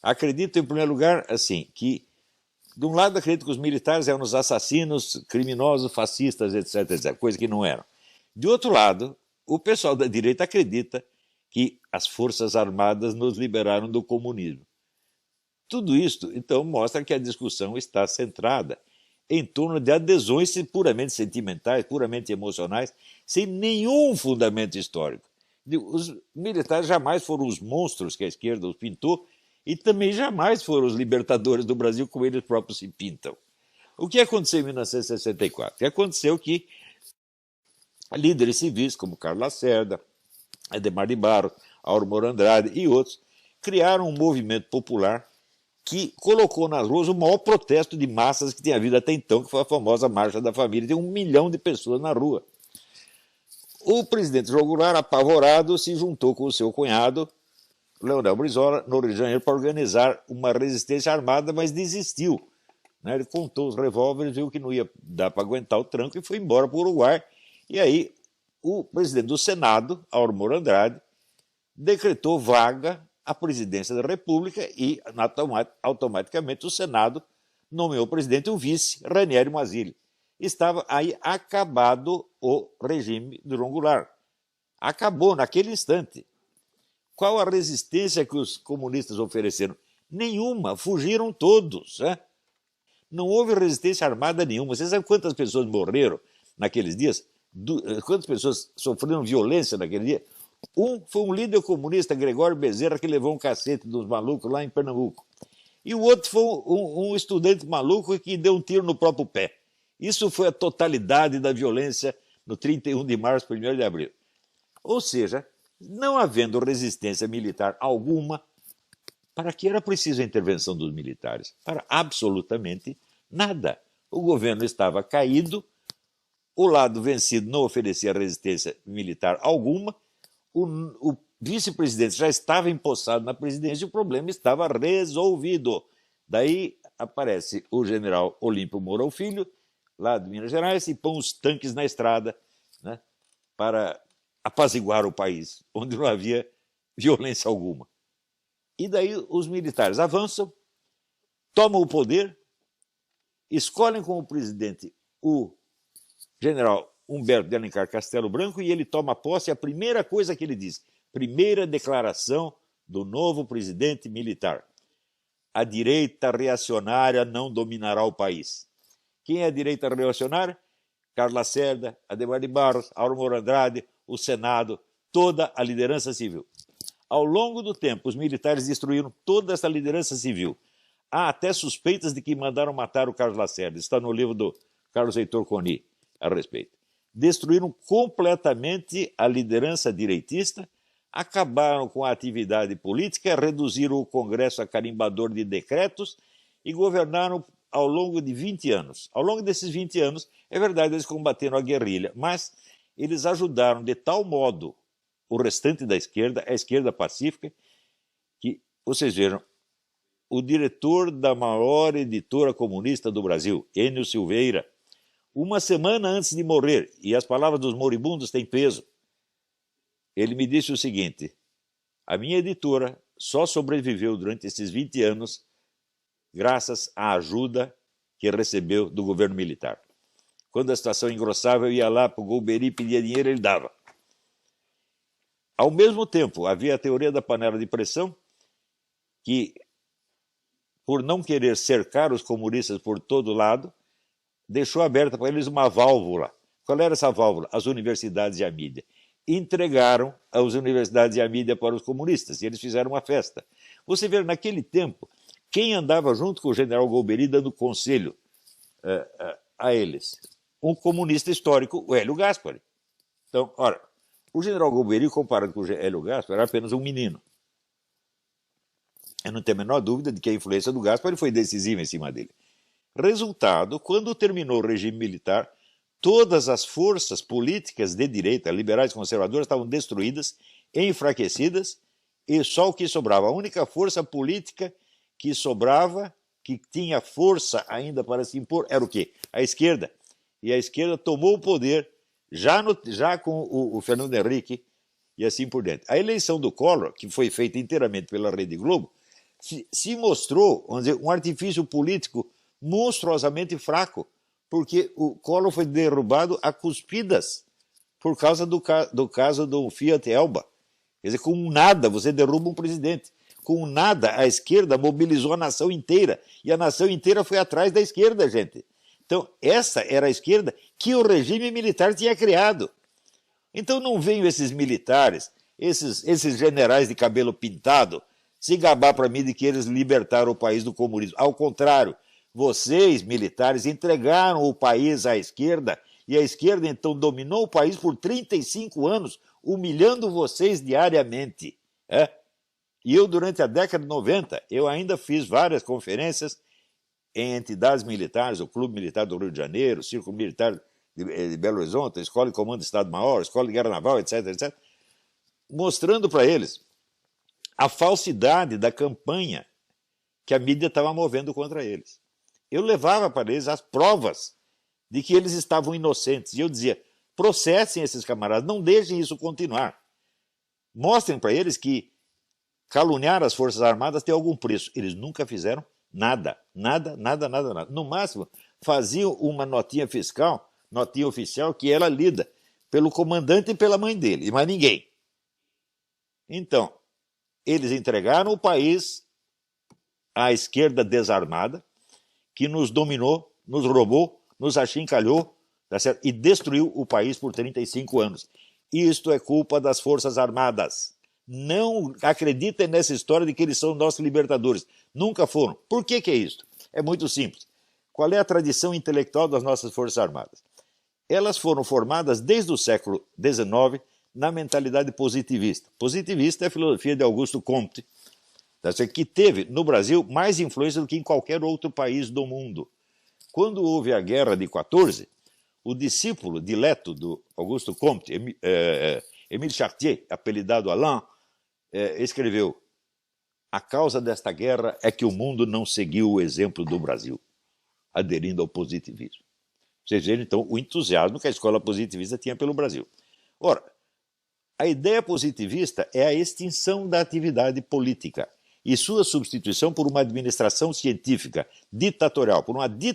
Acredito, em primeiro lugar, assim, que, de um lado, acredito que os militares eram os assassinos, criminosos, fascistas, etc., etc., coisa que não eram. De outro lado, o pessoal da direita acredita que as Forças Armadas nos liberaram do comunismo. Tudo isso, então, mostra que a discussão está centrada em torno de adesões puramente sentimentais, puramente emocionais, sem nenhum fundamento histórico. Os militares jamais foram os monstros que a esquerda os pintou e também jamais foram os libertadores do Brasil como eles próprios se pintam. O que aconteceu em 1964? Aconteceu que líderes civis como Carlos Lacerda, Adhemar de Barros, Aurora Andrade e outros criaram um movimento popular que colocou nas ruas o maior protesto de massas que tinha havido até então, que foi a famosa Marcha da Família. Tem 1 milhão de pessoas na rua. O presidente João Goulart, apavorado, se juntou com o seu cunhado, Leonel Brizola, no Rio de Janeiro, para organizar uma resistência armada, mas desistiu. Ele contou os revólveres, viu que não ia dar para aguentar o tranco e foi embora para o Uruguai. E aí o presidente do Senado, Aurora Andrade, decretou vaga à presidência da República e, automaticamente, o Senado nomeou o presidente e o vice, Raniero Mazzilli. Estava aí acabado o regime de João Goulart. Acabou naquele instante. Qual a resistência que os comunistas ofereceram? Nenhuma, fugiram todos. Não houve resistência armada nenhuma. Você sabe quantas pessoas morreram naqueles dias? Quantas pessoas sofreram violência naquele dia? Foi um líder comunista, Gregório Bezerra, que levou um cacete dos malucos lá em Pernambuco. E o outro foi um estudante maluco que deu um tiro no próprio pé. Isso foi a totalidade da violência no 31 de março, 1º de abril. Ou seja, não havendo resistência militar alguma, para que era preciso a intervenção dos militares? Para absolutamente nada. O governo estava caído, o lado vencido não oferecia resistência militar alguma, o vice-presidente já estava empossado na presidência e o problema estava resolvido. Daí aparece o general Olímpio Mourão Filho, lá de Minas Gerais, e põe os tanques na estrada, para apaziguar o país, onde não havia violência alguma. E daí os militares avançam, tomam o poder, escolhem como presidente o general Humberto de Alencar Castelo Branco e ele toma posse. A primeira coisa que ele diz, primeira declaração do novo presidente militar: a direita reacionária não dominará o país. Quem é a direita reacionária? Carlos Lacerda, Adhemar de Barros, Aurora Andrade, o Senado, toda a liderança civil. Ao longo do tempo, os militares destruíram toda essa liderança civil. Há até suspeitas de que mandaram matar o Carlos Lacerda. Está no livro do Carlos Heitor Coni a respeito. Destruíram completamente a liderança direitista, acabaram com a atividade política, reduziram o Congresso a carimbador de decretos e governaram ao longo de 20 anos. Ao longo desses 20 anos, é verdade, eles combateram a guerrilha, mas eles ajudaram de tal modo o restante da esquerda, a esquerda pacífica, que, vocês vejam, o diretor da maior editora comunista do Brasil, Enio Silveira, uma semana antes de morrer, e as palavras dos moribundos têm peso, ele me disse o seguinte: a minha editora só sobreviveu durante esses 20 anos graças à ajuda que recebeu do governo militar. Quando a situação engrossava, eu ia lá para o Golbery, pedia dinheiro, ele dava. Ao mesmo tempo, havia a teoria da panela de pressão, que, por não querer cercar os comunistas por todo lado, deixou aberta para eles uma válvula. Qual era essa válvula? As universidades e a mídia. Entregaram as universidades e a mídia para os comunistas, e eles fizeram uma festa. Você vê, naquele tempo, quem andava junto com o general Golbery dando conselho a eles? Um comunista histórico, o Hélio Gaspari. Então, ora, o general Golbery, comparado com o Hélio Gaspari, era apenas um menino. Eu não tenho a menor dúvida de que a influência do Gaspari foi decisiva em cima dele. Resultado, quando terminou o regime militar, todas as forças políticas de direita, liberais e conservadoras, estavam destruídas, enfraquecidas, e só o que sobrava, a única força política que sobrava, que tinha força ainda para se impor, era o quê? A esquerda. E a esquerda tomou o poder, já com o Fernando Henrique, e assim por diante. A eleição do Collor, que foi feita inteiramente pela Rede Globo, se mostrou, vamos dizer, um artifício político monstruosamente fraco, porque o Collor foi derrubado a cuspidas por causa do caso do Fiat Elba. Quer dizer, com nada você derruba um presidente. Com nada a esquerda mobilizou a nação inteira. E a nação inteira foi atrás da esquerda, gente. Então, essa era a esquerda que o regime militar tinha criado. Então não venham esses militares, esses generais de cabelo pintado, se gabar para mim de que eles libertaram o país do comunismo. Ao contrário, vocês, militares, entregaram o país à esquerda, e a esquerda então dominou o país por 35 anos, humilhando vocês diariamente. E eu, durante a década de 90, eu ainda fiz várias conferências em entidades militares, o Clube Militar do Rio de Janeiro, o Círculo Militar de Belo Horizonte, a Escola de Comando do Estado-Maior, a Escola de Guerra Naval, etc., etc., mostrando para eles a falsidade da campanha que a mídia estava movendo contra eles. Eu levava para eles as provas de que eles estavam inocentes. E eu dizia, processem esses camaradas, não deixem isso continuar. Mostrem para eles que caluniar as Forças Armadas tem algum preço. Eles nunca fizeram nada, nada, nada, nada, nada. No máximo, faziam uma notinha fiscal, notinha oficial, que era lida pelo comandante e pela mãe dele, e mais ninguém. Então, eles entregaram o país à esquerda desarmada, que nos dominou, nos roubou, nos achincalhou, tá certo? E destruiu o país por 35 anos. Isto é culpa das Forças Armadas. Não acreditem nessa história de que eles são nossos libertadores. Nunca foram. Por que é isso? É muito simples. Qual é a tradição intelectual das nossas Forças Armadas? Elas foram formadas desde o século XIX na mentalidade positivista. Positivista é a filosofia de Augusto Comte, que teve no Brasil mais influência do que em qualquer outro país do mundo. Quando houve a Guerra de 14, o discípulo dileto do Augusto Comte, Émile Chartier, apelidado Alain, escreveu: a causa desta guerra é que o mundo não seguiu o exemplo do Brasil, aderindo ao positivismo. Vocês vejam, então, o entusiasmo que a escola positivista tinha pelo Brasil. Ora, a ideia positivista é a extinção da atividade política e sua substituição por uma administração científica ditatorial, por uma de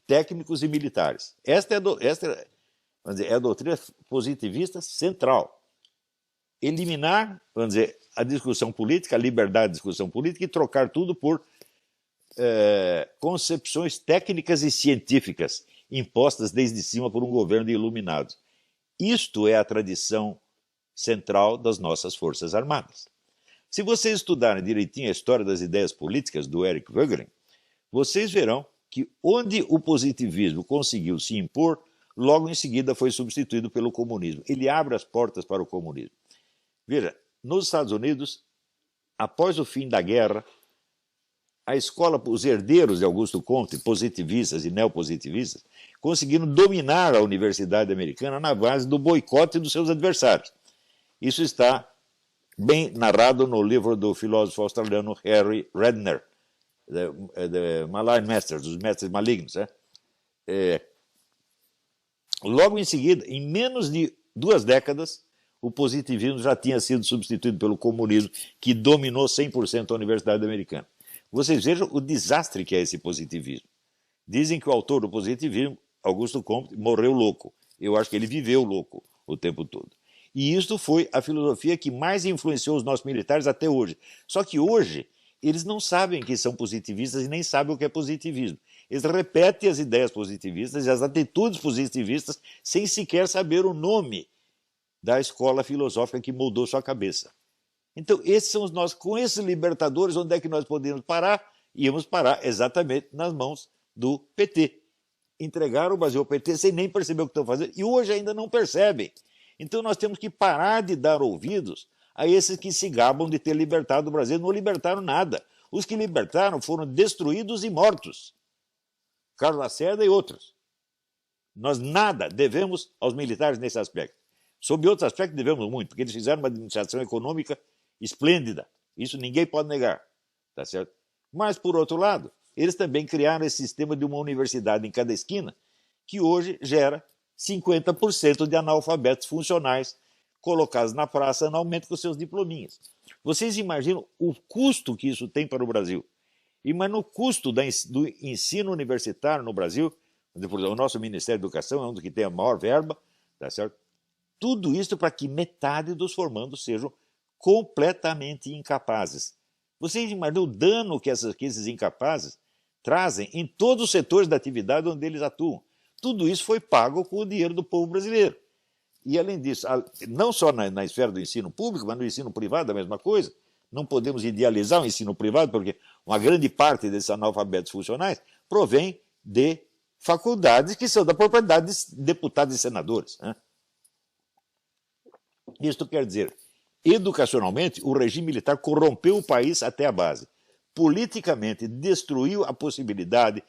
técnicos e militares. Esta é a doutrina positivista central. Eliminar, vamos dizer, a discussão política, a liberdade de discussão política e trocar tudo por concepções técnicas e científicas impostas desde cima por um governo de iluminados. Isto é a tradição central das nossas Forças Armadas. Se vocês estudarem direitinho a história das ideias políticas do Eric Voegelin, vocês verão que onde o positivismo conseguiu se impor, logo em seguida foi substituído pelo comunismo. Ele abre as portas para o comunismo. Veja, nos Estados Unidos, após o fim da guerra, a escola, os herdeiros de Augusto Comte, positivistas e neopositivistas, conseguiram dominar a universidade americana na base do boicote dos seus adversários. Isso está bem narrado no livro do filósofo australiano Harry Redknapp, The Malign Masters, os mestres malignos. Logo em seguida, em menos de 2 décadas, o positivismo já tinha sido substituído pelo comunismo, que dominou 100% a universidade americana. Vocês vejam o desastre que é esse positivismo. Dizem que o autor do positivismo, Augusto Comte, morreu louco. Eu acho que ele viveu louco o tempo todo. E isso foi a filosofia que mais influenciou os nossos militares até hoje. Só que hoje, eles não sabem que são positivistas e nem sabem o que é positivismo. Eles repetem as ideias positivistas e as atitudes positivistas sem sequer saber o nome da escola filosófica que moldou sua cabeça. Então, esses são os nossos, com esses libertadores, onde é que nós podemos parar? Íamos parar exatamente nas mãos do PT. Entregaram o Brasil ao PT sem nem perceber o que estão fazendo, e hoje ainda não percebem. Então nós temos que parar de dar ouvidos a esses que se gabam de ter libertado o Brasil. Não libertaram nada. Os que libertaram foram destruídos e mortos. Carlos Lacerda e outros. Nós nada devemos aos militares nesse aspecto. Sob outros aspectos devemos muito, porque eles fizeram uma administração econômica esplêndida. Isso ninguém pode negar. Tá certo? Mas, por outro lado, eles também criaram esse sistema de uma universidade em cada esquina, que hoje gera 50% de analfabetos funcionais colocados na praça anualmente com seus diplominhas. Vocês imaginam o custo que isso tem para o Brasil? Mas no custo do ensino universitário no Brasil, por exemplo, o nosso Ministério da Educação é um dos que tem a maior verba, tá certo? Tudo isso para que metade dos formandos sejam completamente incapazes. Vocês imaginam o dano que esses incapazes trazem em todos os setores da atividade onde eles atuam? Tudo isso foi pago com o dinheiro do povo brasileiro. E, além disso, não só na esfera do ensino público, mas no ensino privado a mesma coisa. Não podemos idealizar o ensino privado, porque uma grande parte desses analfabetos funcionais provém de faculdades que são da propriedade de deputados e senadores, né? Isto quer dizer, educacionalmente, o regime militar corrompeu o país até a base. Politicamente, destruiu a possibilidade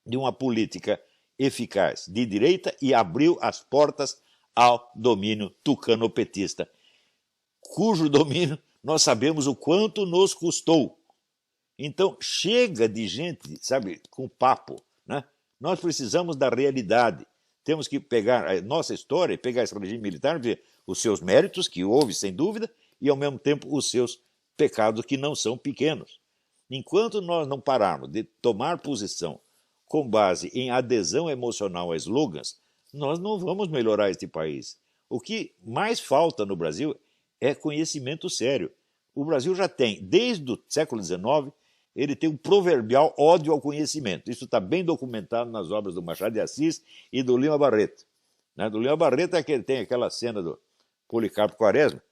de uma política eficaz de direita e abriu as portas ao domínio tucano-petista, cujo domínio nós sabemos o quanto nos custou. Então, chega de gente, sabe, com papo, né? Nós precisamos da realidade. Temos que pegar a nossa história e pegar esse regime militar, ver os seus méritos, que houve, sem dúvida, e, ao mesmo tempo, os seus pecados, que não são pequenos. Enquanto nós não pararmos de tomar posição com base em adesão emocional a slogans, nós não vamos melhorar este país. O que mais falta no Brasil é conhecimento sério. O Brasil já tem, desde o século XIX, ele tem um proverbial ódio ao conhecimento. Isso está bem documentado nas obras do Machado de Assis e do Lima Barreto. Do Lima Barreto é que ele tem aquela cena do Policarpo Quaresma,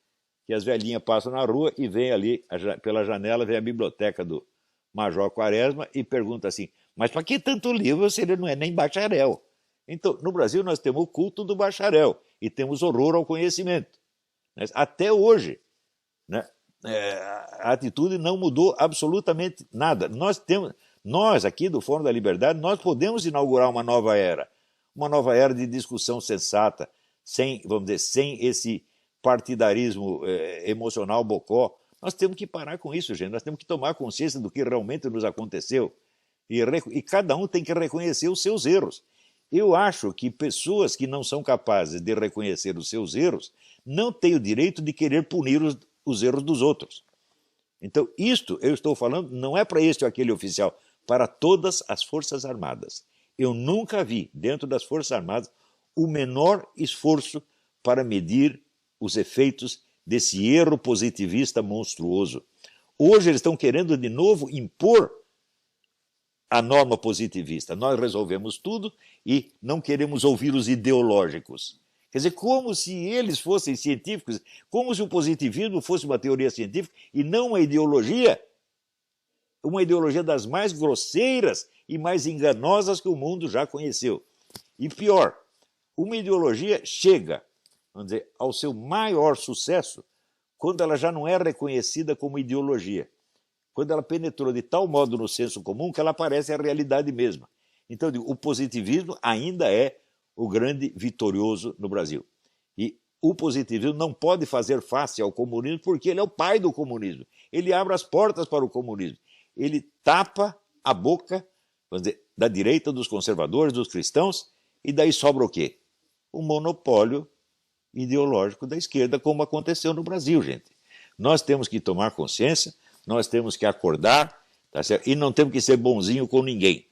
que as velhinhas passam na rua e vem ali, pela janela, vem a biblioteca do Major Quaresma e pergunta assim, mas para que tanto livro se ele não é nem bacharel? Então, no Brasil nós temos o culto do bacharel e temos horror ao conhecimento. Até hoje, né, a atitude não mudou absolutamente nada. Nós aqui do Fórum da Liberdade, nós podemos inaugurar uma nova era de discussão sensata, sem, vamos dizer, sem esse partidarismo emocional bocó. Nós temos que parar com isso, gente. Nós temos que tomar consciência do que realmente nos aconteceu e cada um tem que reconhecer os seus erros. Eu acho que pessoas que não são capazes de reconhecer os seus erros não têm o direito de querer punir os erros dos outros. Então, isto eu estou falando não é para este ou aquele oficial, para todas as Forças Armadas. Eu nunca vi, dentro das Forças Armadas, o menor esforço para medir os efeitos desse erro positivista monstruoso. Hoje eles estão querendo de novo impor a norma positivista. Nós resolvemos tudo e não queremos ouvir os ideológicos. Quer dizer, como se eles fossem científicos, como se o positivismo fosse uma teoria científica e não uma ideologia das mais grosseiras e mais enganosas que o mundo já conheceu. E pior, uma ideologia chega, vamos dizer, ao seu maior sucesso quando ela já não é reconhecida como ideologia. Quando ela penetrou de tal modo no senso comum que ela parece a realidade mesma. Então, eu digo, o positivismo ainda é o grande vitorioso no Brasil. E o positivismo não pode fazer face ao comunismo porque ele é o pai do comunismo. Ele abre as portas para o comunismo. Ele tapa a boca, vamos dizer, da direita, dos conservadores, dos cristãos, e daí sobra o quê? O monopólio ideológico da esquerda, como aconteceu no Brasil, gente. Nós temos que tomar consciência, nós temos que acordar, tá certo? E não temos que ser bonzinho com ninguém.